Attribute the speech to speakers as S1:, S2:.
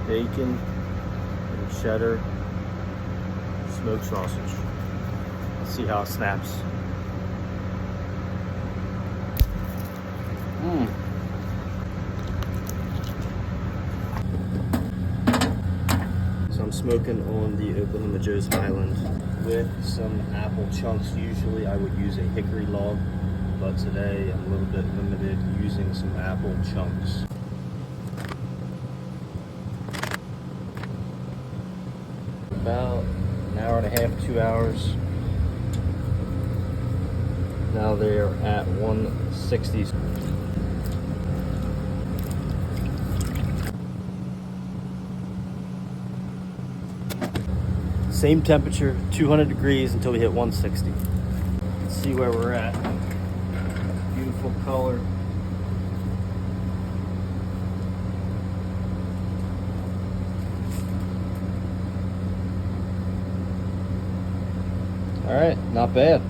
S1: bacon and cheddar smoked sausage. Let's see how it snaps. So I'm smoking on the Oklahoma Joe's Highland with some apple chunks. Usually I would use a hickory log, but today I'm a little bit limited using some apple chunks. About an hour and a half, 2 hours. Now they're at 160. Same temperature, 200 degrees until we hit 160. Let's see where we're at. Beautiful color. All right, not bad.